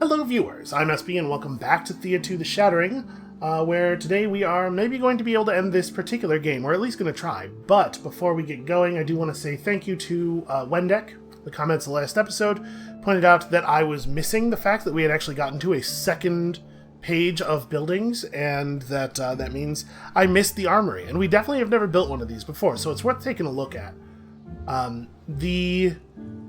Hello viewers, I'm SB and welcome back to Thea to the Shattering, where today we are maybe going to be able to end this particular game, or at least going to try. But before we get going, I do want to say thank you to Wendek. The comments of the last episode pointed out that I was missing the fact that we had actually gotten to a second page of buildings, and that that means I missed the armory. And we definitely have never built one of these before, so it's worth taking a look at.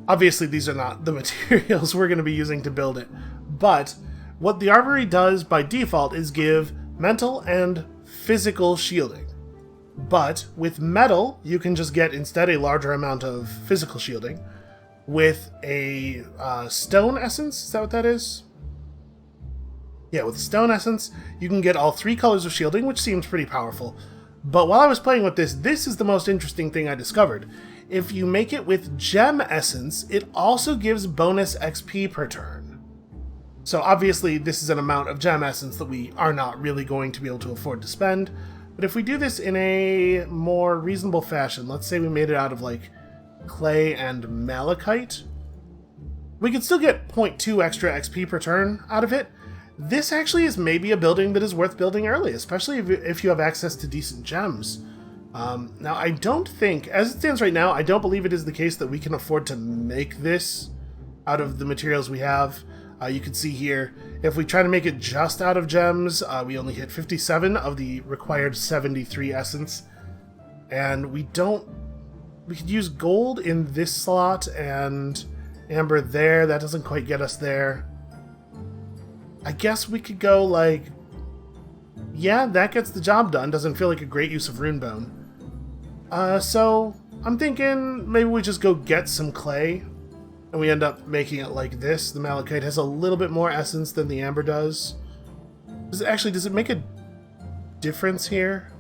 Obviously, these are not the materials we're going to be using to build it, but what the armory does by default is give mental and physical shielding. But with metal, you can just get instead a larger amount of physical shielding. With a stone essence, is that what that is? Yeah, with stone essence, you can get all three colors of shielding, which seems pretty powerful. But while I was playing with this is the most interesting thing I discovered. If you make it with gem essence, it also gives bonus XP per turn. So obviously this is an amount of gem essence that we are not really going to be able to afford to spend. But if we do this in a more reasonable fashion, let's say we made it out of like clay and malachite, we could still get 0.2 extra XP per turn out of it. This actually is maybe a building that is worth building early, especially if you have access to decent gems. Now, I don't think, as it stands right now, I don't believe it is the case that we can afford to make this out of the materials we have. You can see here, if we try to make it just out of gems, we only hit 57 of the required 73 essence. And we could use gold in this slot and amber there. That doesn't quite get us there. I guess we could go like, yeah, that gets the job done. Doesn't feel like a great use of runebone. So I'm thinking maybe we just go get some clay and we end up making it like this. The malachite has a little bit more essence than the amber does. Does it make a difference here?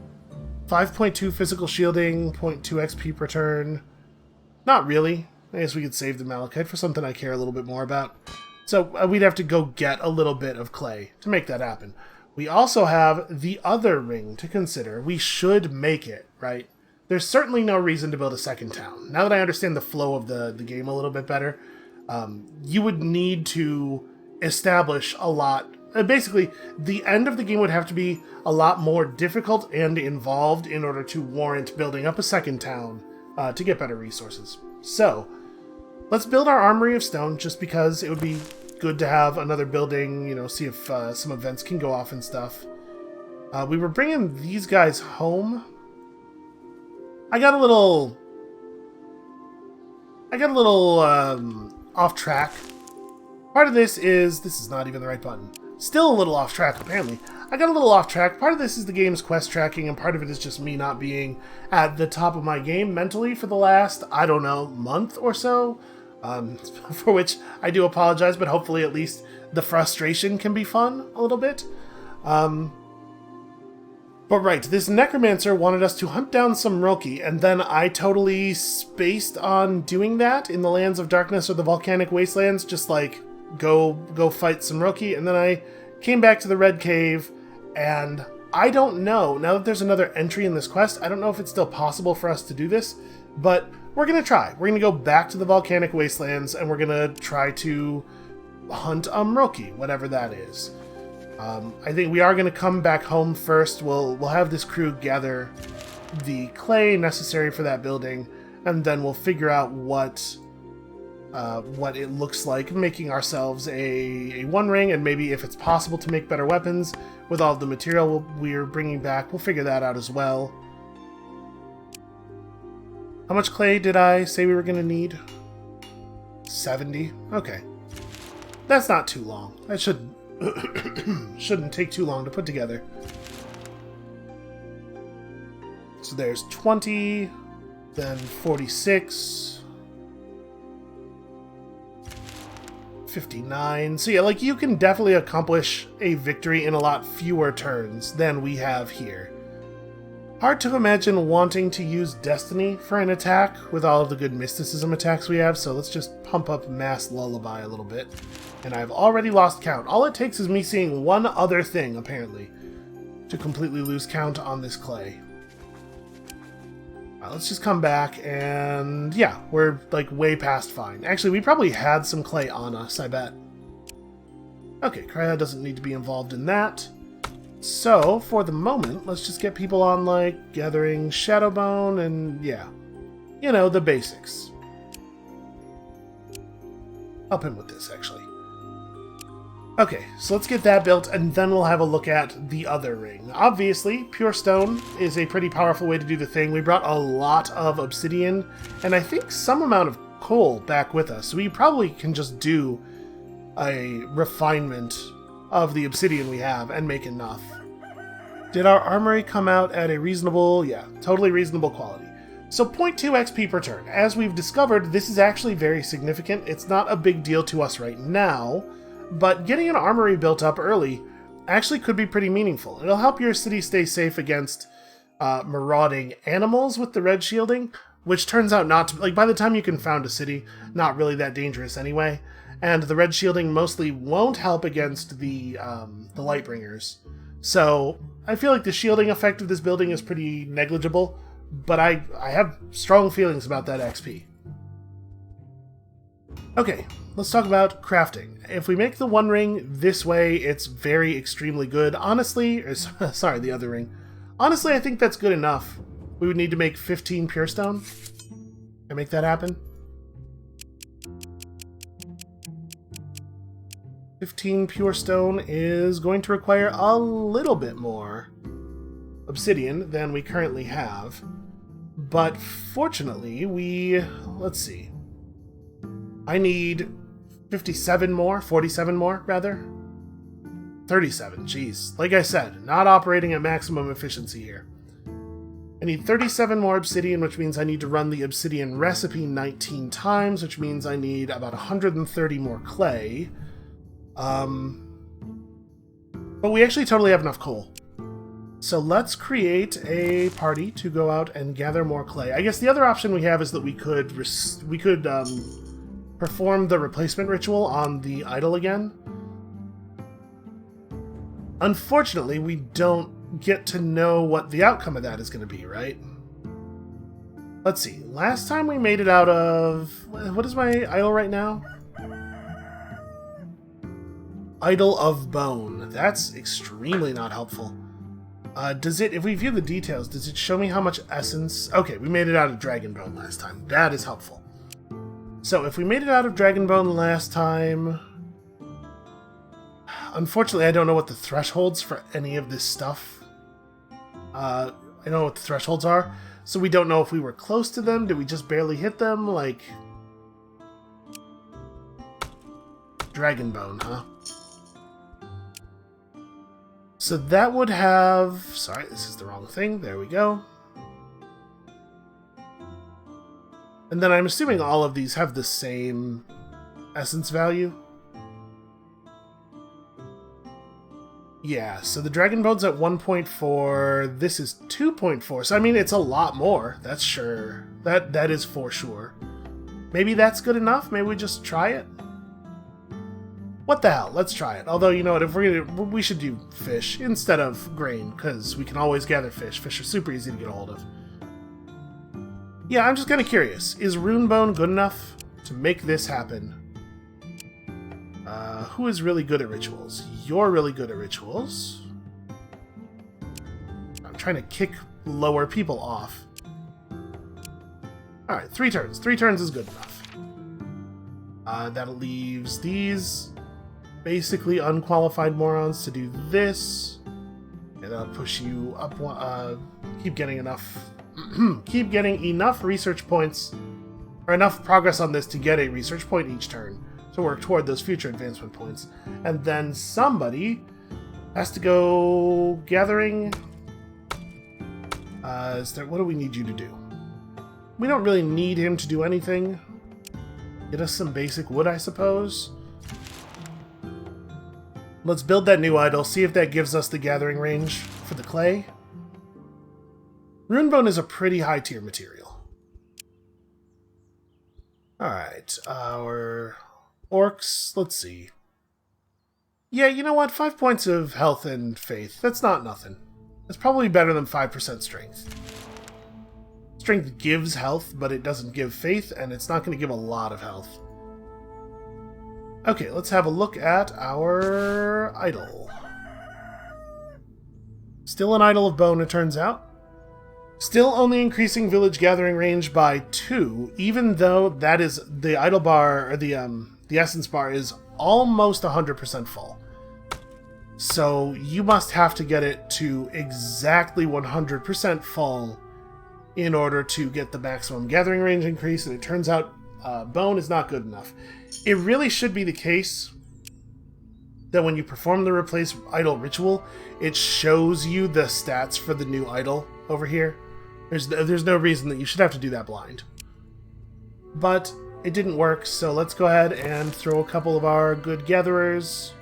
5.2 physical shielding, 0.2 XP per turn. Not really. I guess we could save the malachite for something I care a little bit more about. So we'd have to go get a little bit of clay to make that happen. We also have the other ring to consider. We should make it, right? There's certainly no reason to build a second town. Now that I understand the flow of the game a little bit better, you would need to establish a lot. Basically, the end of the game would have to be a lot more difficult and involved in order to warrant building up a second town to get better resources. So, let's build our armory of stone just because it would be good to have another building, you know, see if some events can go off and stuff. We were bringing these guys home. I got a little off track. Part of this is not even the right button. Still a little off track, apparently. I got a little off track. Part of this is the game's quest tracking, and part of it is just me not being at the top of my game mentally for the last, I don't know, month or so. For which I do apologize, but hopefully at least the frustration can be fun a little bit. But right, this necromancer wanted us to hunt down some Mroki, and then I totally spaced on doing that in the Lands of Darkness or the Volcanic Wastelands, just like, go fight some Mroki, and then I came back to the Red Cave, and I don't know, now that there's another entry in this quest, I don't know if it's still possible for us to do this, but we're going to try. We're going to go back to the Volcanic Wastelands, and we're going to try to hunt a Mroki, whatever that is. I think we are going to come back home first. We'll have this crew gather the clay necessary for that building, and then we'll figure out what it looks like making ourselves a one ring, and maybe if it's possible to make better weapons with all of the material we're bringing back. We'll figure that out as well. How much clay did I say we were going to need? 70? Okay. That's not too long. That shouldn't take too long to put together. So there's 20, then 46, 59. So yeah, like you can definitely accomplish a victory in a lot fewer turns than we have here. Hard to imagine wanting to use Destiny for an attack with all of the good mysticism attacks we have, so let's just pump up Mass Lullaby a little bit. And I've already lost count. All it takes is me seeing one other thing, apparently, to completely lose count on this clay. Let's just come back and, yeah, we're like way past fine. Actually, we probably had some clay on us, I bet. Okay, Cryo doesn't need to be involved in that. So, for the moment, let's just get people on, like, gathering Shadowbone and, yeah. You know, the basics. Help him with this, actually. Okay, so let's get that built, and then we'll have a look at the other ring. Obviously, pure stone is a pretty powerful way to do the thing. We brought a lot of obsidian, and I think some amount of coal back with us. So we probably can just do a refinement of the obsidian we have and make enough. Did our armory come out at a reasonable, yeah, totally reasonable quality. So 0.2 XP per turn. As we've discovered, this is actually very significant. It's not a big deal to us right now, but getting an armory built up early actually could be pretty meaningful. It'll help your city stay safe against marauding animals with the red shielding, which turns out not to, like, by the time you can found a city, not really that dangerous anyway. And the red shielding mostly won't help against the Lightbringers. So I feel like the shielding effect of this building is pretty negligible, but I have strong feelings about that XP. Okay, let's talk about crafting. If we make the one ring this way, it's very extremely good. Honestly, sorry, the other ring. Honestly, I think that's good enough. We would need to make 15 pure stone. Can I make that happen? 15 pure stone is going to require a little bit more obsidian than we currently have. But fortunately, let's see. I need 57 more, 47 more, rather. 37, jeez. Like I said, not operating at maximum efficiency here. I need 37 more obsidian, which means I need to run the obsidian recipe 19 times, which means I need about 130 more clay. But we actually totally have enough coal. So let's create a party to go out and gather more clay. I guess the other option we have is that we could perform the replacement ritual on the idol again. Unfortunately, we don't get to know what the outcome of that is going to be, right? Let's see. Last time we made it out of... What is my idol right now? Idol of Bone. That's extremely not helpful. Does it, if we view the details, does it show me how much essence? Okay, we made it out of Dragon Bone last time. That is helpful. So, if we made it out of Dragon Bone last time... Unfortunately, I don't know what the thresholds for any of this stuff. I don't know what the thresholds are, so we don't know if we were close to them. Did we just barely hit them? Like... Dragon Bone, huh? So that would have... Sorry, this is the wrong thing. There we go. And then I'm assuming all of these have the same essence value. Yeah, so the Dragon Bone's at 1.4. This is 2.4. So, I mean, it's a lot more. That's sure. That is for sure. Maybe that's good enough? Maybe we just try it? What the hell? Let's try it. Although, you know what, if we should do fish instead of grain, because we can always gather fish. Fish are super easy to get a hold of. Yeah, I'm just kind of curious. Is Runebone good enough to make this happen? Who is really good at rituals? You're really good at rituals. I'm trying to kick lower people off. Alright, 3 turns. 3 turns is good enough. That leaves these basically unqualified morons to do this. And I'll push you up one, keep getting enough keep getting enough research points or enough progress on this to get a research point each turn to work toward those future advancement points. And then somebody has to go gathering. What do we need you to do? We don't really need him to do anything. Get us some basic wood, I suppose. Let's build that new idol, see if that gives us the gathering range for the clay. Runebone is a pretty high tier material. Alright, our orcs, let's see. Yeah, you know what? 5 points of health and faith. That's not nothing. That's probably better than 5% strength. Strength gives health, but it doesn't give faith, and it's not going to give a lot of health. Okay, let's have a look at our idol. Still an idol of bone, it turns out. Still only increasing village gathering range by 2, even though that is the idol bar, or the essence bar is almost 100% full. So you must have to get it to exactly 100% full in order to get the maximum gathering range increase, and it turns out bone is not good enough. It really should be the case that when you perform the replace idol ritual, it shows you the stats for the new idol over here. There's no reason that you should have to do that blind. But it didn't work, so let's go ahead and throw a couple of our good gatherers.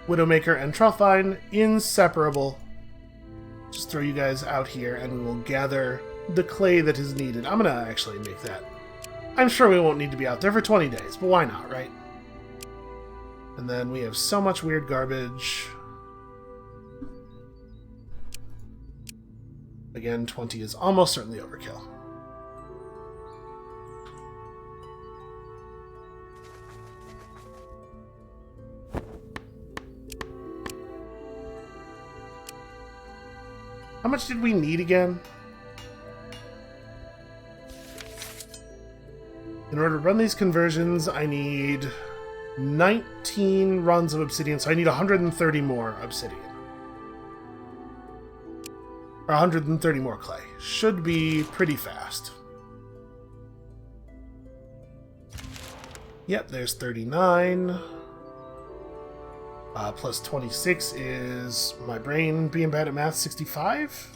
Widowmaker and Trollvine, inseparable. Just throw you guys out here and we will gather the clay that is needed. I'm gonna actually make that. I'm sure we won't need to be out there for 20 days, but why not, right? And then we have so much weird garbage. Again, 20 is almost certainly overkill. How much did we need again? In order to run these conversions, I need 19 runs of obsidian, so I need 130 more obsidian. Or 130 more clay. Should be pretty fast. Yep, there's 39. Plus 26 is my brain being bad at math, 65?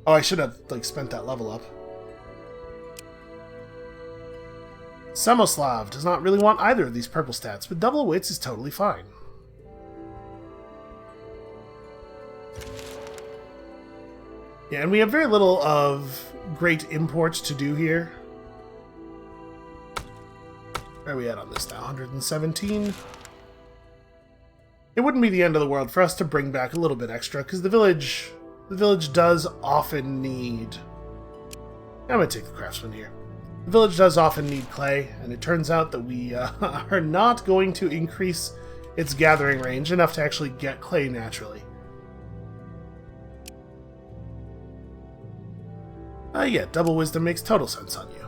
Oh, I should have spent that level up. Samoslav does not really want either of these purple stats, but double wits is totally fine. Yeah, and we have very little of great imports to do here. Where are we at on this now? 117? It wouldn't be the end of the world for us to bring back a little bit extra, because the village does often need... I'm going to take the craftsman here. The village does often need clay, and it turns out that we are not going to increase its gathering range enough to actually get clay naturally. Yeah, double wisdom makes total sense on you.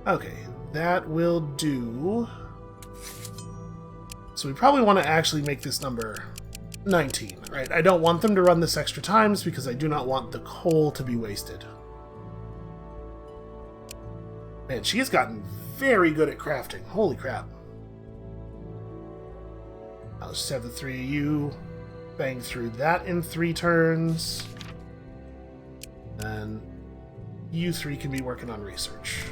Okay, that will do. So we probably want to actually make this number 19, right? I don't want them to run this extra times because I do not want the coal to be wasted. Man, she has gotten very good at crafting. Holy crap. I'll just have the three of you bang through that in 3 turns. And you 3 can be working on research.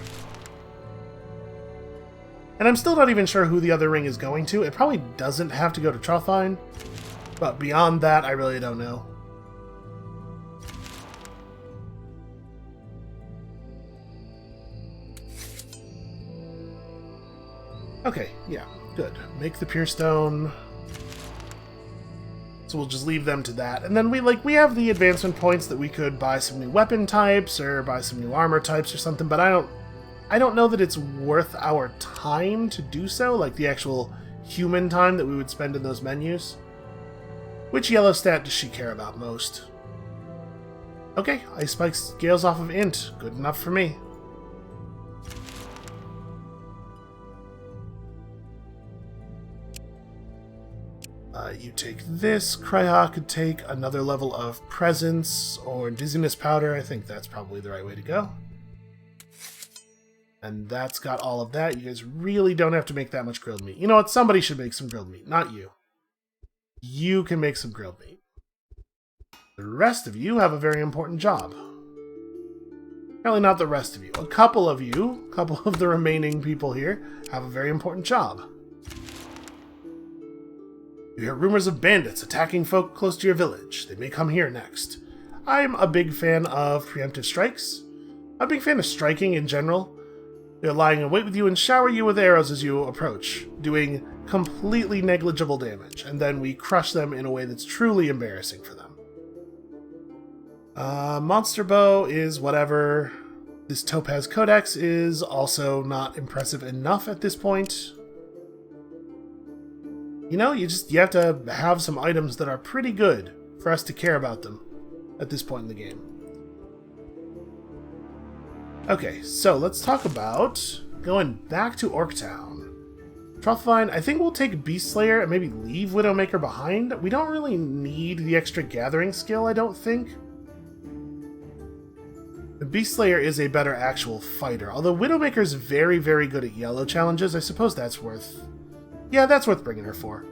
And I'm still not even sure who the other ring is going to. It probably doesn't have to go to Trollvine. But beyond that, I really don't know. Okay, yeah, good. Make the pure stone. So we'll just leave them to that. And then we have the advancement points that we could buy some new weapon types or buy some new armor types or something, but I don't know that it's worth our time to do so, like the actual human time that we would spend in those menus. Which yellow stat does she care about most? Okay, Ice Spike scales off of Int. Good enough for me. You take this. Cryha could take another level of Presence or Dizziness Powder. I think that's probably the right way to go. And that's got all of that. You guys really don't have to make that much grilled meat. You know what? Somebody should make some grilled meat, not you. You can make some grilled meat. The rest of you have a very important job. Apparently not the rest of you. A couple of the remaining people here, have a very important job. You hear rumors of bandits attacking folk close to your village. They may come here next. I'm a big fan of preemptive strikes. I'm a big fan of striking in general. They're lying in wait with you and shower you with arrows as you approach, doing completely negligible damage, and then we crush them in a way that's truly embarrassing for them. Monster bow is whatever. This Topaz Codex is also not impressive enough at this point. You know, you have to have some items that are pretty good for us to care about them at this point in the game. Okay, so let's talk about going back to Orktown. Trothvine, I think we'll take Beast Slayer and maybe leave Widowmaker behind. We don't really need the extra gathering skill, I don't think. The Beast Slayer is a better actual fighter, although Widowmaker's very, very good at yellow challenges. I suppose that's worth... Yeah, that's worth bringing her for.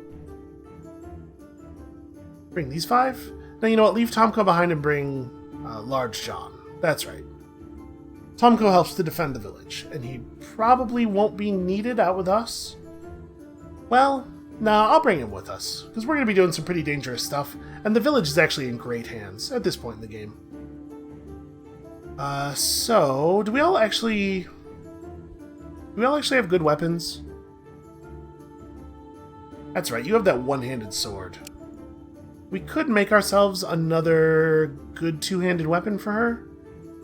Bring these 5? Now, you know what? Leave Tomko behind and bring Large John. That's right. Tomko helps to defend the village, and he probably won't be needed out with us. Well, nah, I'll bring him with us, because we're going to be doing some pretty dangerous stuff, and the village is actually in great hands at this point in the game. So, do we all actually have good weapons? That's right, you have that one-handed sword. We could make ourselves another good two-handed weapon for her.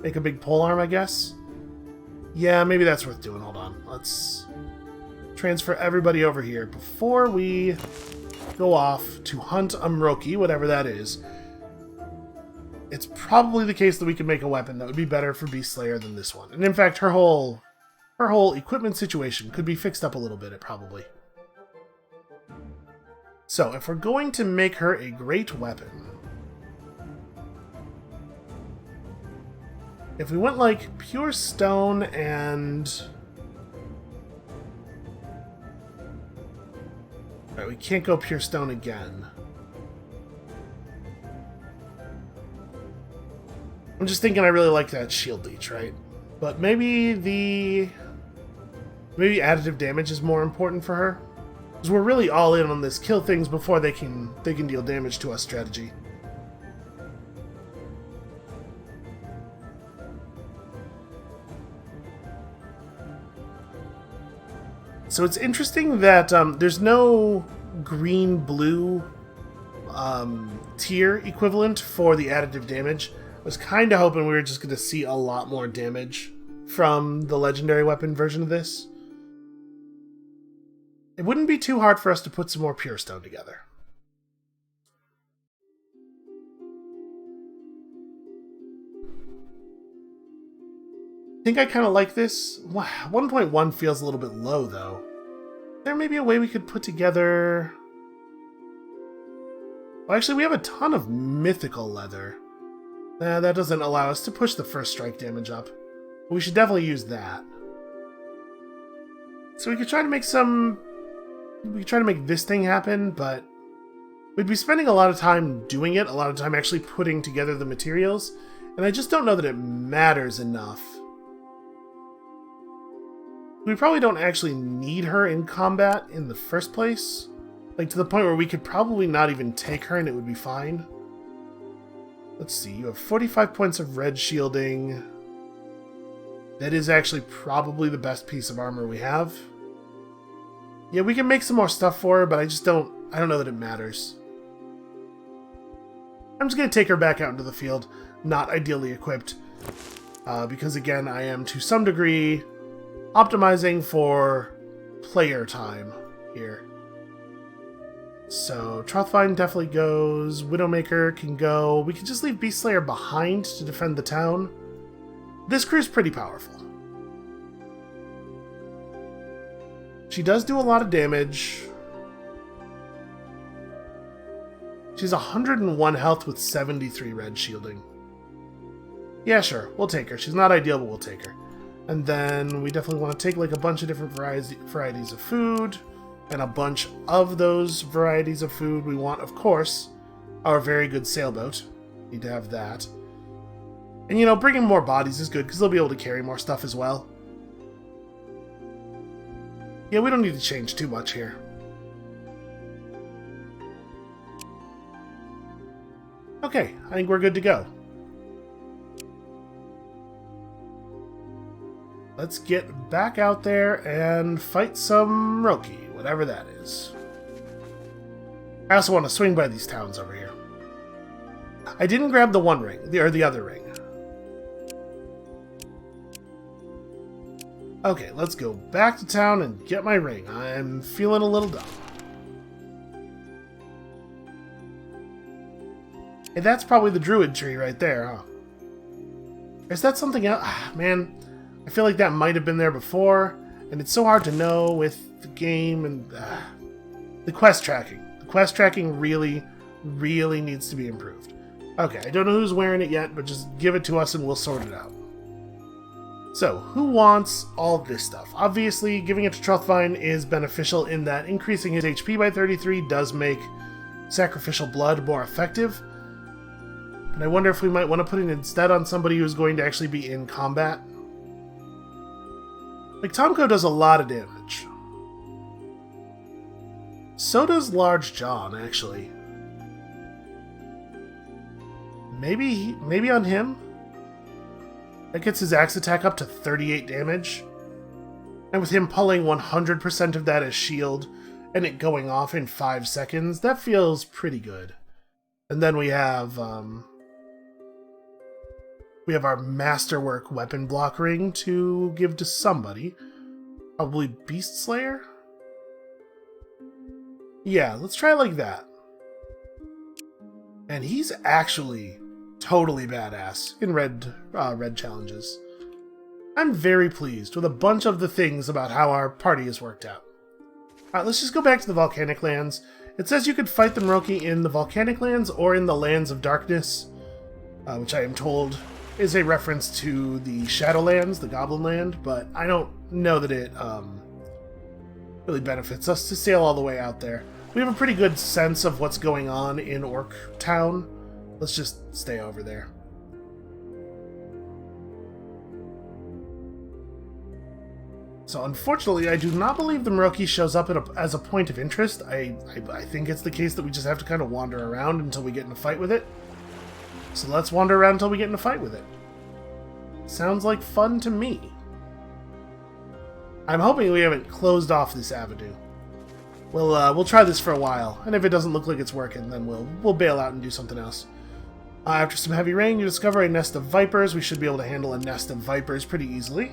Make a big polearm, I guess. Yeah, maybe that's worth doing. Hold on. Let's transfer everybody over here before we go off to hunt a Mroki, whatever that is. It's probably the case that we could make a weapon that would be better for Beast Slayer than this one. And in fact, her whole equipment situation could be fixed up a little bit, probably. So, if we're going to make her a great weapon... If we went like pure stone and... Alright, we can't go pure stone again. I'm just thinking I really like that shield leech, right? But maybe additive damage is more important for her. Because we're really all in on this kill things before they can deal damage to us strategy. So it's interesting that there's no green-blue tier equivalent for the additive damage. I was kind of hoping we were just going to see a lot more damage from the legendary weapon version of this. It wouldn't be too hard for us to put some more pure stone together. I think I kind of like this. 1.1 feels a little bit low, though. There may be a way we could put together... Well, actually, we have a ton of mythical leather. That doesn't allow us to push the first strike damage up. But we should definitely use that. So we could try to make some... We could try to make this thing happen, but... We'd be spending a lot of time doing it, a lot of time actually putting together the materials, and I just don't know that it matters enough. We probably don't actually need her in combat in the first place. Like, to the point where we could probably not even take her and it would be fine. Let's see, you have 45 points of red shielding. That is actually probably the best piece of armor we have. Yeah, we can make some more stuff for her, but I don't know that it matters. I'm just going to take her back out into the field, not ideally equipped. Because again, I am to some degree optimizing for player time here. So, Trothvine definitely goes, Widowmaker can go, we can just leave Beast Slayer behind to defend the town. This crew's pretty powerful. She does do a lot of damage. She's 101 health with 73 red shielding. Yeah, sure, we'll take her. She's not ideal, but we'll take her. And then we definitely want to take like a bunch of different varieties of food. And a bunch of those varieties of food. We want, of course, our very good sailboat. Need to have that. And, you know, bringing more bodies is good because they'll be able to carry more stuff as well. Yeah, we don't need to change too much here. Okay, I think we're good to go. Let's get back out there and fight some Mroki, whatever that is. I also want to swing by these towns over here. I didn't grab the one ring, or the other ring. Okay, let's go back to town and get my ring. I'm feeling a little dumb. Hey, that's probably the druid tree right there, huh? Is that something else? Ah, man, I feel like that might have been there before, and it's so hard to know with the game and the quest tracking. The quest tracking really, really needs to be improved. Okay, I don't know who's wearing it yet, but just give it to us and we'll sort it out. So, who wants all this stuff? Obviously, giving it to Truthvine is beneficial in that increasing his HP by 33 does make sacrificial blood more effective. But I wonder if we might want to put it instead on somebody who's going to actually be in combat. Like, Tomko does a lot of damage. So does Large John, actually. Maybe on him? That gets his axe attack up to 38 damage. And with him pulling 100% of that as shield, and it going off in 5 seconds, that feels pretty good. And then we have our Masterwork weapon block ring to give to somebody. Probably Beast Slayer? Yeah, let's try it like that. And he's actually totally badass in red challenges. I'm very pleased with a bunch of the things about how our party has worked out. Alright, let's just go back to the Volcanic Lands. It says you could fight the Mroki in the Volcanic Lands or in the Lands of Darkness, which I am told is a reference to the Shadowlands, the Goblin Land, but I don't know that it really benefits us to sail all the way out there. We have a pretty good sense of what's going on in Orc Town. Let's just stay over there. So unfortunately, I do not believe the Mroki shows up as a point of interest. I think it's the case that we just have to kind of wander around until we get in a fight with it. So let's wander around until we get in a fight with it. Sounds like fun to me. I'm hoping we haven't closed off this avenue. We'll try this for a while, and if it doesn't look like it's working, then we'll bail out and do something else. After some heavy rain, you discover a nest of vipers. We should be able to handle a nest of vipers pretty easily.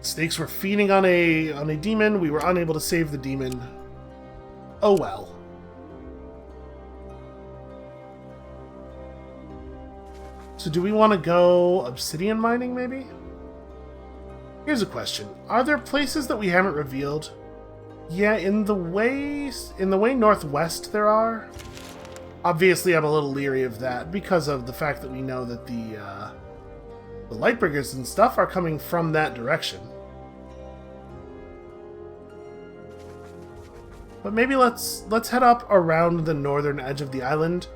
Snakes were feeding on a demon. We were unable to save the demon. Oh well. So do we want to go obsidian mining, maybe? Here's a question. Are there places that we haven't revealed? Yeah, in the way northwest there are. Obviously, I'm a little leery of that because of the fact that we know that the Lightbringers and stuff are coming from that direction. But maybe let's head up around the northern edge of the island.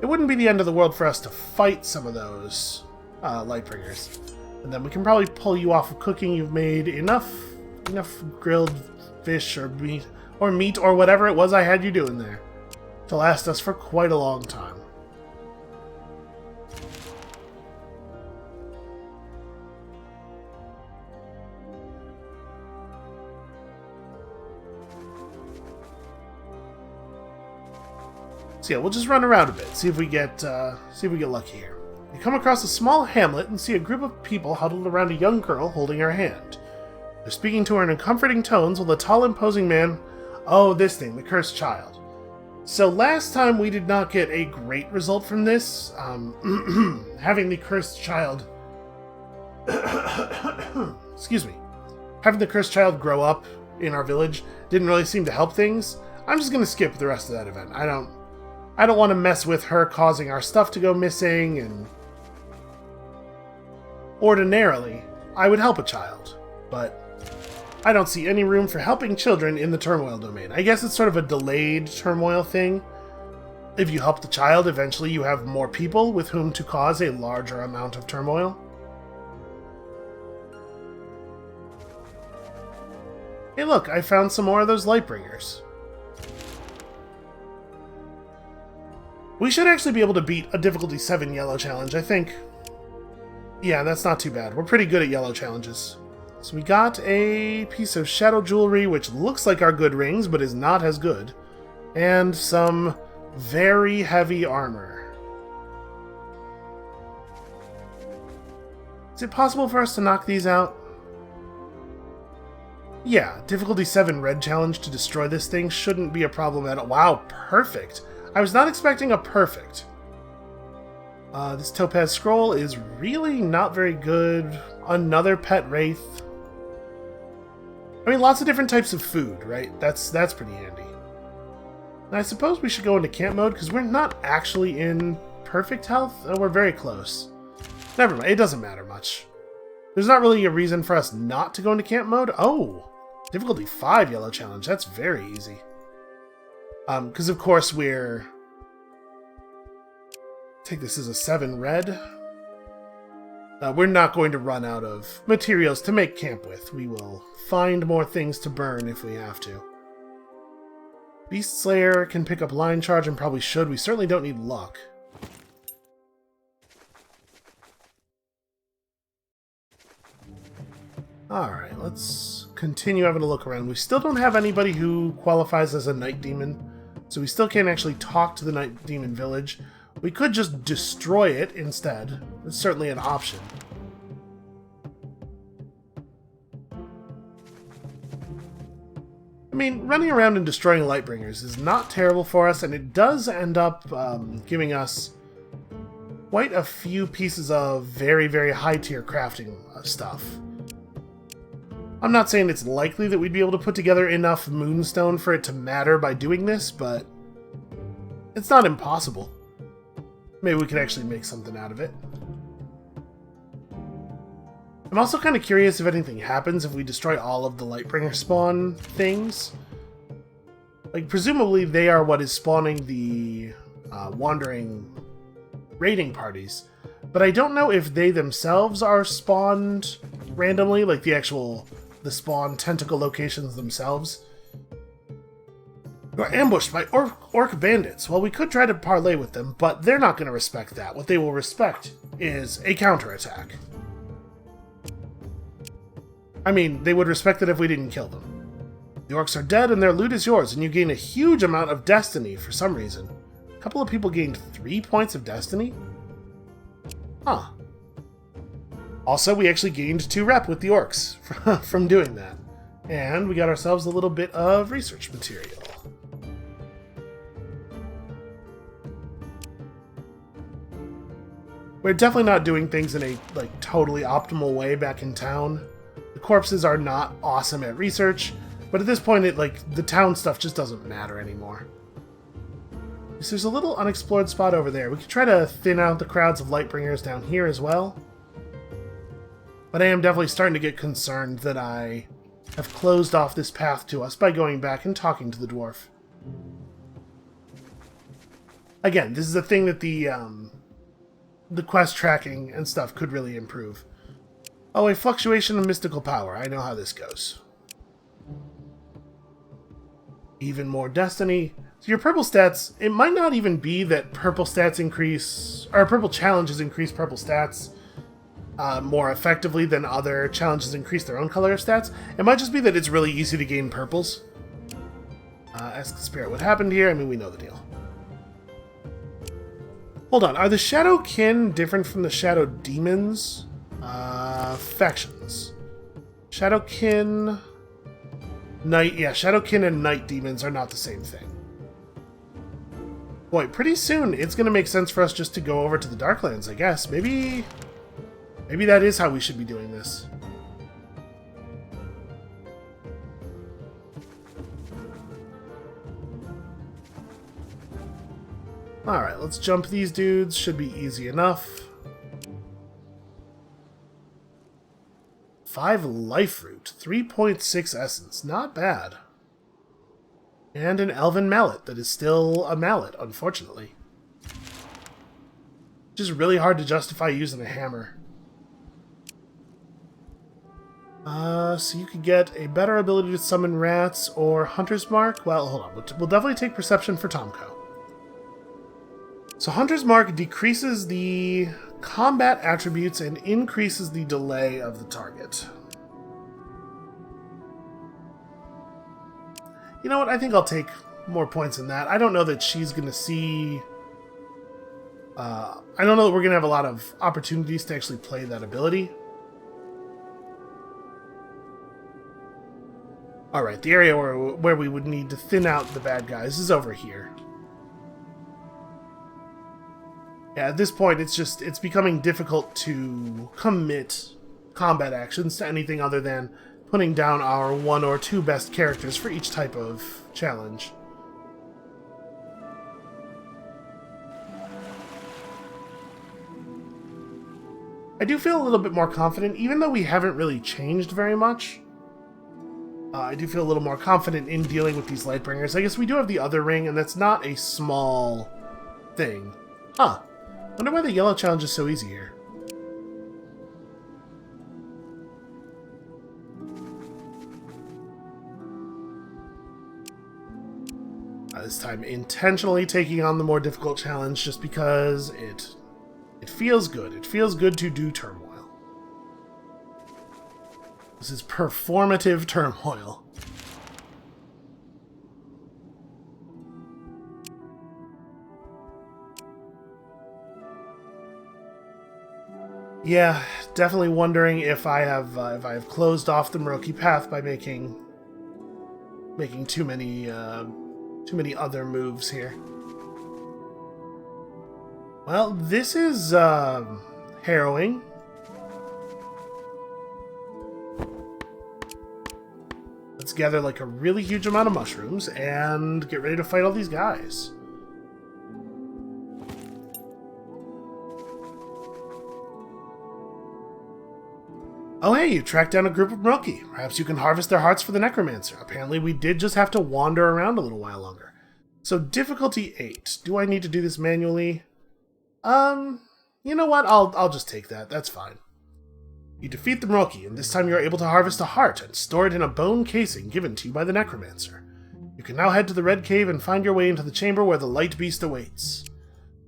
It wouldn't be the end of the world for us to fight some of those Lightbringers. And then we can probably pull you off of cooking. You've made enough grilled fish or meat or whatever it was I had you doing there to last us for quite a long time. So yeah, we'll just run around a bit, see if we get lucky here. You come across a small hamlet and see a group of people huddled around a young girl holding her hand. They're speaking to her in comforting tones while the tall, imposing man... Oh, this thing, the cursed child. So last time we did not get a great result from this. Having the cursed child... Excuse me. Having the cursed child grow up in our village didn't really seem to help things. I'm just going to skip the rest of that event. I don't want to mess with her causing our stuff to go missing, and... Ordinarily, I would help a child, but I don't see any room for helping children in the turmoil domain. I guess it's sort of a delayed turmoil thing. If you help the child, eventually you have more people with whom to cause a larger amount of turmoil. Hey look, I found some more of those Lightbringers. We should actually be able to beat a difficulty 7 yellow challenge, I think. Yeah, that's not too bad. We're pretty good at yellow challenges. So we got a piece of shadow jewelry, which looks like our good rings, but is not as good. And some very heavy armor. Is it possible for us to knock these out? Yeah, difficulty 7 red challenge to destroy this thing shouldn't be a problem at all. Wow, perfect. I was not expecting a perfect. This topaz scroll is really not very good. Another pet wraith. I mean, lots of different types of food, right? That's pretty handy. And I suppose we should go into camp mode, because we're not actually in perfect health. We're very close. Never mind, it doesn't matter much. There's not really a reason for us not to go into camp mode. Oh, difficulty 5 yellow challenge. That's very easy. Because of course we're... Take this as a 7 red. We're not going to run out of materials to make camp with. We will find more things to burn if we have to. Beast Slayer can pick up line charge and probably should. We certainly don't need luck. Alright, let's continue having a look around. We still don't have anybody who qualifies as a night demon, so we still can't actually talk to the night demon village. We could just destroy it instead. It's certainly an option. I mean, running around and destroying Lightbringers is not terrible for us, and it does end up giving us quite a few pieces of very, very high-tier crafting stuff. I'm not saying it's likely that we'd be able to put together enough moonstone for it to matter by doing this, but it's not impossible. Maybe we could actually make something out of it. I'm also kind of curious if anything happens if we destroy all of the Lightbringer spawn things. Like, presumably they are what is spawning the wandering raiding parties. But I don't know if they themselves are spawned randomly, like the spawn tentacle locations themselves. We're ambushed by orc bandits. Well, we could try to parlay with them, but they're not going to respect that. What they will respect is a counterattack. I mean, they would respect it if we didn't kill them. The orcs are dead and their loot is yours, and you gain a huge amount of destiny for some reason. A couple of people gained 3 points of destiny? Huh. Also, we actually gained 2 rep with the orcs from doing that. And we got ourselves a little bit of research material. We're definitely not doing things in a totally optimal way back in town. The corpses are not awesome at research, but at this point the town stuff just doesn't matter anymore. So there's a little unexplored spot over there. We could try to thin out the crowds of Lightbringers down here as well. But I am definitely starting to get concerned that I have closed off this path to us by going back and talking to the dwarf. Again, this is a thing that the quest tracking and stuff could really improve. Oh, a fluctuation of mystical power. I know how this goes. Even more destiny. So your purple stats, it might not even be that purple stats increase, or purple challenges increase purple stats more effectively than other challenges increase their own color of stats. It might just be that it's really easy to gain purples. Ask the spirit what happened here. I mean, we know the deal. Hold on, are the Shadow Kin different from the Shadow Demons? Factions. Shadowkin... Night... Yeah, Shadowkin and Night Demons are not the same thing. Boy, pretty soon it's going to make sense for us just to go over to the Darklands, I guess. Maybe that is how we should be doing this. Alright, let's jump these dudes. Should be easy enough. 5 life root, 3.6 essence. Not bad. And an elven mallet that is still a mallet, unfortunately. Which is really hard to justify using a hammer. So you could get a better ability to summon rats or Hunter's Mark. Well, hold on. We'll definitely take Perception for Tomko. So Hunter's Mark decreases the combat attributes and increases the delay of the target. You know what? I think I'll take more points than that. I don't know that she's going to see... I don't know that we're going to have a lot of opportunities to actually play that ability. Alright, the area where we would need to thin out the bad guys is over here. Yeah, at this point, it's becoming difficult to commit combat actions to anything other than putting down our 1 or 2 best characters for each type of challenge. I do feel a little bit more confident, even though we haven't really changed very much. I do feel a little more confident in dealing with these Lightbringers. I guess we do have the other ring, and that's not a small thing. Huh. Wonder why the yellow challenge is so easy here. This time intentionally taking on the more difficult challenge just because it feels good. It feels good to do turmoil. This is performative turmoil. Yeah, definitely wondering if I have closed off the Mroki path by making too many other moves here. Well, this is harrowing. Let's gather like a really huge amount of mushrooms and get ready to fight all these guys. Oh hey, you tracked down a group of Mroki. Perhaps you can harvest their hearts for the Necromancer. Apparently we did just have to wander around a little while longer. So difficulty 8. Do I need to do this manually? You know what? I'll just take that. That's fine. You defeat the Mroki, and this time you are able to harvest a heart and store it in a bone casing given to you by the Necromancer. You can now head to the Red Cave and find your way into the chamber where the Light Beast awaits.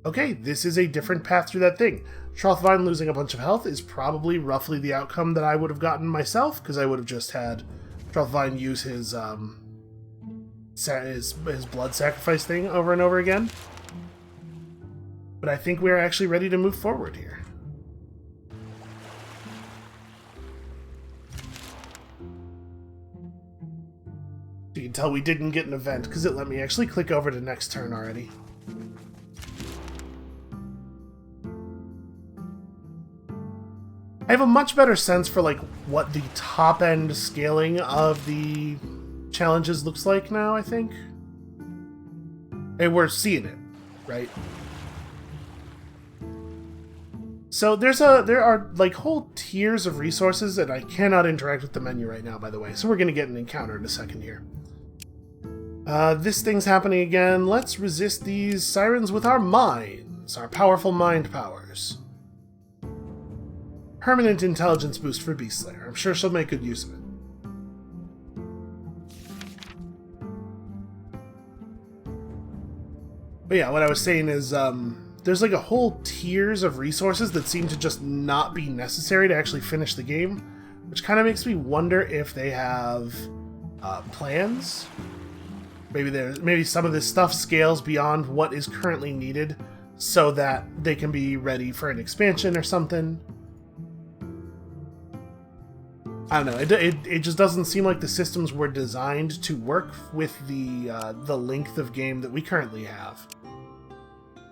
Okay, this is a different path through that thing. Trothvine losing a bunch of health is probably roughly the outcome that I would have gotten myself, because I would have just had Trothvine use his blood sacrifice thing over and over again. But I think we're actually ready to move forward here. You can tell we didn't get an event because it let me actually click over to next turn already. I have a much better sense for like what the top end scaling of the challenges looks like now, I think. And we're seeing it, right? So there are like whole tiers of resources, and I cannot interact with the menu right now, by the way. So we're going to get an encounter in a second here. This thing's happening again. Let's resist these sirens with our minds, our powerful mind powers. Permanent intelligence boost for Beast Slayer. I'm sure she'll make good use of it. But yeah, what I was saying is, there's like a whole tiers of resources that seem to just not be necessary to actually finish the game, which kind of makes me wonder if they have plans. Maybe some of this stuff scales beyond what is currently needed so that they can be ready for an expansion or something. I don't know. It just doesn't seem like the systems were designed to work with the length of game that we currently have.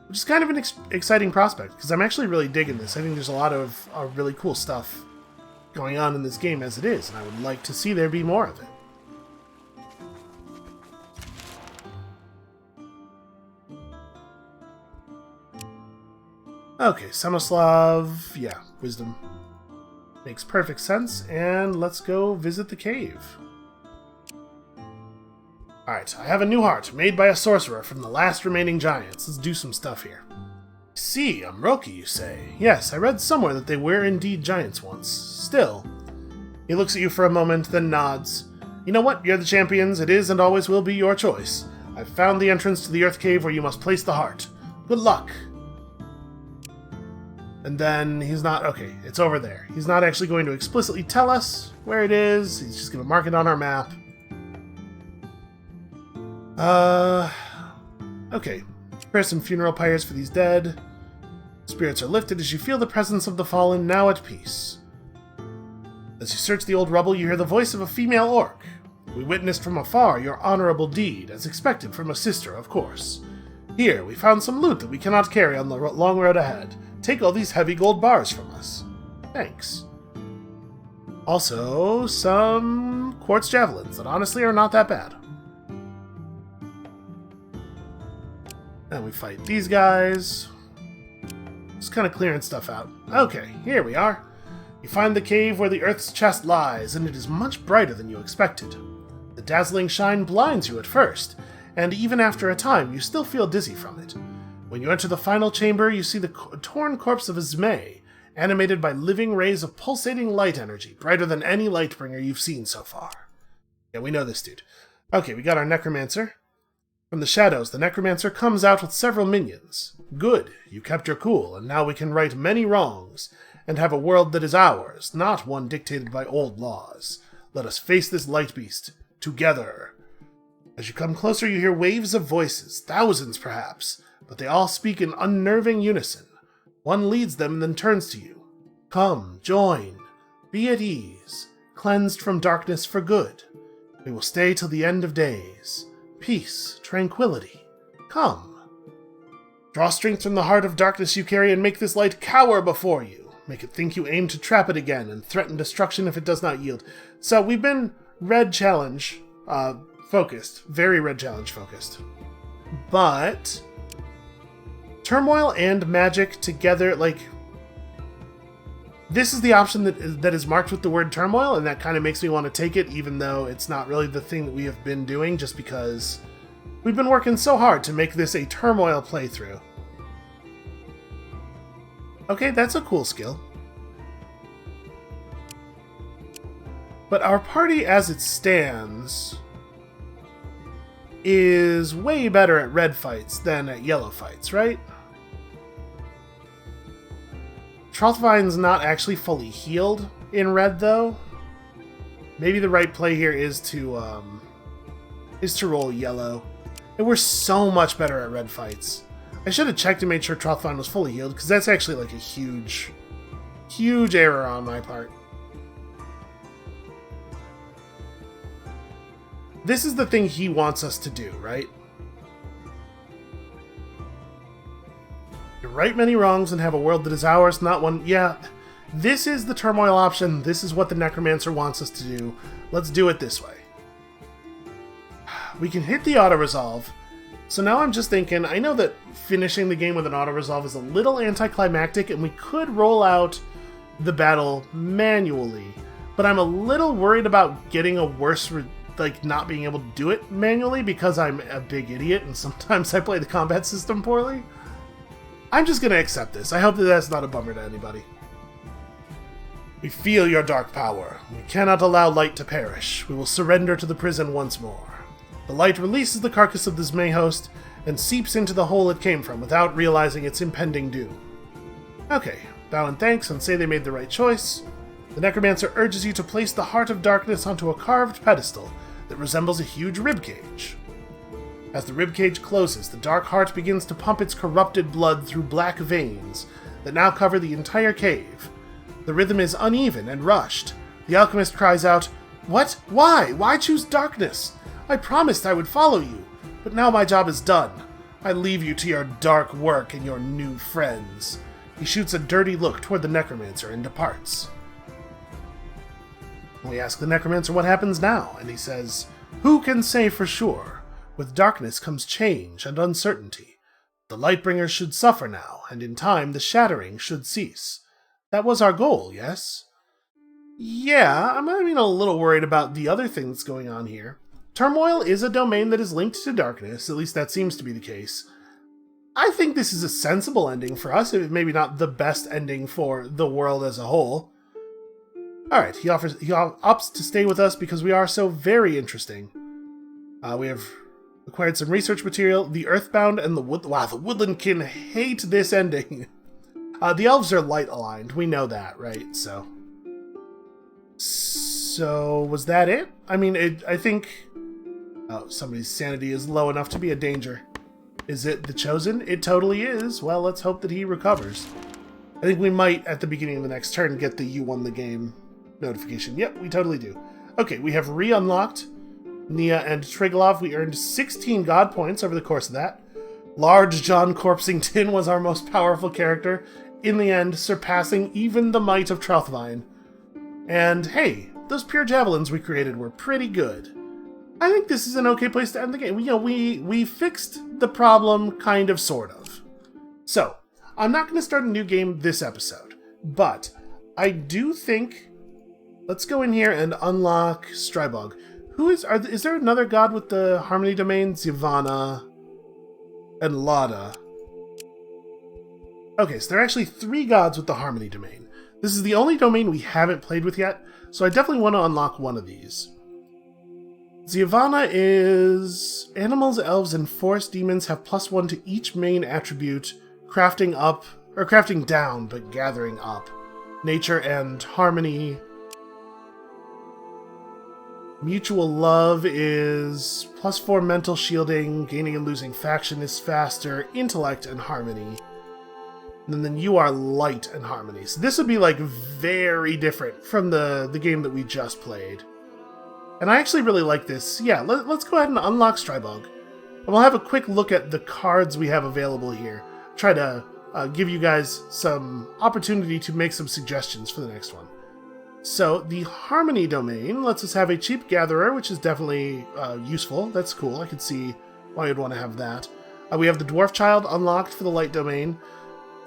Which is kind of an exciting prospect, because I'm actually really digging this. I think there's a lot of really cool stuff going on in this game as it is, and I would like to see there be more of it. Okay, Samoslav, yeah, wisdom. Makes perfect sense, and let's go visit the cave. Alright, I have a new heart, made by a sorcerer from the last remaining giants. Let's do some stuff here. See, a Mroki, you say? Yes, I read somewhere that they were indeed giants once. Still. He looks at you for a moment, then nods. You know what? You're the champions. It is and always will be your choice. I've found the entrance to the Earth Cave where you must place the heart. Good luck. And then he's not... Okay, it's over there. He's not actually going to explicitly tell us where it is. He's just going to mark it on our map. Okay. Prepare some funeral pyres for these dead. Spirits are lifted as you feel the presence of the fallen, now at peace. As you search the old rubble, you hear the voice of a female orc. We witnessed from afar your honorable deed, as expected from a sister, of course. Here, we found some loot that we cannot carry on the long road ahead. Take all these heavy gold bars from us. Thanks. Also, some quartz javelins that honestly are not that bad. And we fight these guys. Just kind of clearing stuff out. Okay, here we are. You find the cave where the Earth's chest lies, and it is much brighter than you expected. The dazzling shine blinds you at first, and even after a time, you still feel dizzy from it. When you enter the final chamber, you see the torn corpse of a Zmei, animated by living rays of pulsating light energy, brighter than any Lightbringer you've seen so far. Yeah, we know this dude. Okay, we got our Necromancer. From the shadows, the Necromancer comes out with several minions. Good, you kept your cool, and now we can right many wrongs, and have a world that is ours, not one dictated by old laws. Let us face this light beast, together. As you come closer, you hear waves of voices, thousands perhaps, but they all speak in unnerving unison. One leads them and then turns to you. Come, join, be at ease, cleansed from darkness for good. We will stay till the end of days. Peace, tranquility. Come. Draw strength from the heart of darkness you carry and make this light cower before you. Make it think you aim to trap it again and threaten destruction if it does not yield. So we've been red challenge focused. Very red challenge focused. But turmoil and magic together, like, this is the option that is marked with the word turmoil, and that kind of makes me want to take it, even though it's not really the thing that we have been doing, just because we've been working so hard to make this a turmoil playthrough. Okay, that's a cool skill. But our party as it stands is way better at red fights than at yellow fights, right? Trothvine's not actually fully healed in red, though. Maybe the right play here is to roll yellow. And we're so much better at red fights. I should have checked and made sure Trothvine was fully healed, because that's actually like a huge error on my part. This is the thing he wants us to do, right? You right many wrongs and have a world that is ours, not one... Yeah, this is the turmoil option. This is what the Necromancer wants us to do. Let's do it this way. We can hit the auto-resolve. So now I'm just thinking, I know that finishing the game with an auto-resolve is a little anticlimactic, and we could roll out the battle manually. But I'm a little worried about getting a worse... like, not being able to do it manually because I'm a big idiot and sometimes I play the combat system poorly. I'm just gonna accept this. I hope that that's not a bummer to anybody. We feel your dark power. We cannot allow light to perish. We will surrender to the prison once more. The light releases the carcass of the Zmei host and seeps into the hole it came from without realizing its impending doom. Okay, bow in thanks and say they made the right choice. The Necromancer urges you to place the Heart of Darkness onto a carved pedestal that resembles a huge ribcage. As the ribcage closes, the dark heart begins to pump its corrupted blood through black veins that now cover the entire cave. The rhythm is uneven and rushed. The alchemist cries out, "What? Why? Why choose darkness? I promised I would follow you, but now my job is done. I leave you to your dark work and your new friends." He shoots a dirty look toward the Necromancer and departs. We ask the Necromancer what happens now, and he says, "Who can say for sure? With darkness comes change and uncertainty. The Lightbringers should suffer now, and in time the Shattering should cease. That was our goal, yes?" Yeah, I'm a little worried about the other things going on here. Turmoil is a domain that is linked to darkness, at least that seems to be the case. I think this is a sensible ending for us, if maybe not the best ending for the world as a whole. Alright, he opts to stay with us because we are so very interesting. We have acquired some research material. The Earthbound and the Woodlandkin hate this ending. The elves are light aligned. We know that, right? So was that it? I mean, I think... Oh, somebody's sanity is low enough to be a danger. Is it the Chosen? It totally is. Well, let's hope that he recovers. I think we might, at the beginning of the next turn, get the "You won the game" notification. Yep, we totally do. Okay, we have re-unlocked Nia and Triglav. We earned 16 god points over the course of that. Large John Corpsington was our most powerful character, in the end surpassing even the might of Trauthvine. And hey, those pure javelins we created were pretty good. I think this is an okay place to end the game. We fixed the problem, kind of, sort of. So, I'm not going to start a new game this episode, but I do think... Let's go in here and unlock Strybog. Is there another god with the Harmony Domain? Zivana and Lada. Okay, so there are actually 3 gods with the Harmony Domain. This is the only domain we haven't played with yet, so I definitely want to unlock one of these. Zivana is... Animals, elves, and forest demons have +1 to each main attribute, crafting up, or crafting down, but gathering up. Nature and harmony. Mutual love is +4 mental shielding, gaining and losing faction is faster, intellect and harmony. And then you are light and harmony. So this would be like very different from the game that we just played. And I actually really like this. Yeah, let's go ahead and unlock Strybog. And we'll have a quick look at the cards we have available here. Try to give you guys some opportunity to make some suggestions for the next one. So, the Harmony Domain lets us have a cheap Gatherer, which is definitely useful. That's cool. I could see why you'd want to have that. We have the Dwarf Child unlocked for the Light Domain.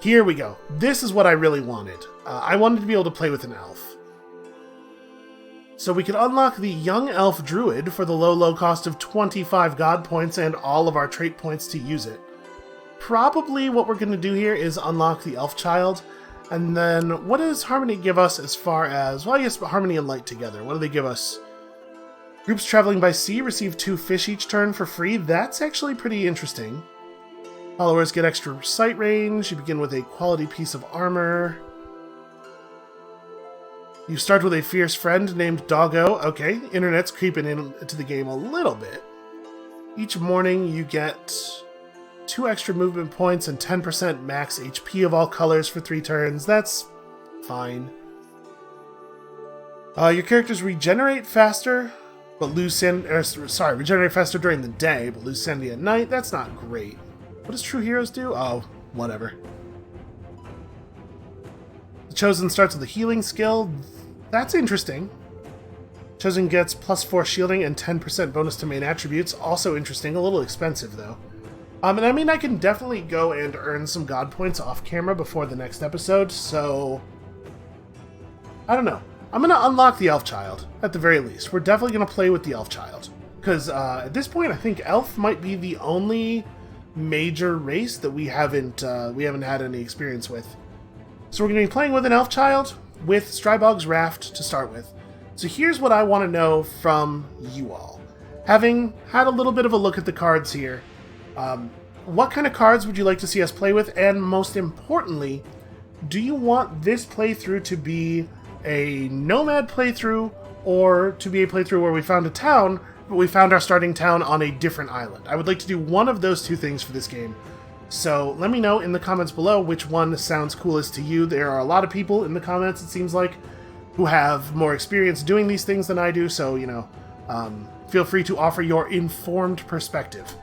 Here we go. This is what I really wanted. I wanted to be able to play with an elf. So we could unlock the Young Elf Druid for the low cost of 25 god points and all of our trait points to use it. Probably what we're going to do here is unlock the Elf Child. And then, what does Harmony give us as far as... Well, I guess Harmony and Light together. What do they give us? Groups traveling by sea receive 2 fish each turn for free. That's actually pretty interesting. Followers get extra sight range. You begin with a quality piece of armor. You start with a fierce friend named Doggo. Okay, internet's creeping into the game a little bit. Each morning you get 2 extra movement points and 10% max HP of all colors for 3 turns. That's fine. Your characters regenerate faster, but regenerate faster during the day, but lose sanity at night. That's not great. What does True Heroes do? Oh, whatever. The Chosen starts with a healing skill. That's interesting. Chosen gets +4 shielding and 10% bonus to main attributes. Also interesting. A little expensive, though. And I mean, I can definitely go and earn some god points off camera before the next episode, so... I don't know. I'm going to unlock the Elf Child, at the very least. We're definitely going to play with the Elf Child. Because at this point, I think Elf might be the only major race that we haven't had any experience with. So we're going to be playing with an Elf Child, with Strybog's Raft to start with. So here's what I want to know from you all. Having had a little bit of a look at the cards here, what kind of cards would you like to see us play with? And most importantly, do you want this playthrough to be a nomad playthrough or to be a playthrough where we found a town, but we found our starting town on a different island? I would like to do one of those 2 things for this game. So let me know in the comments below which one sounds coolest to you. There are a lot of people in the comments, it seems like, who have more experience doing these things than I do, so, feel free to offer your informed perspective.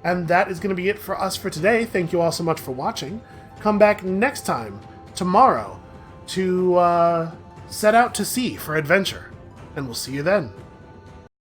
And that is going to be it for us for today. Thank you all so much for watching. Come back next time, tomorrow, to set out to sea for adventure. And we'll see you then.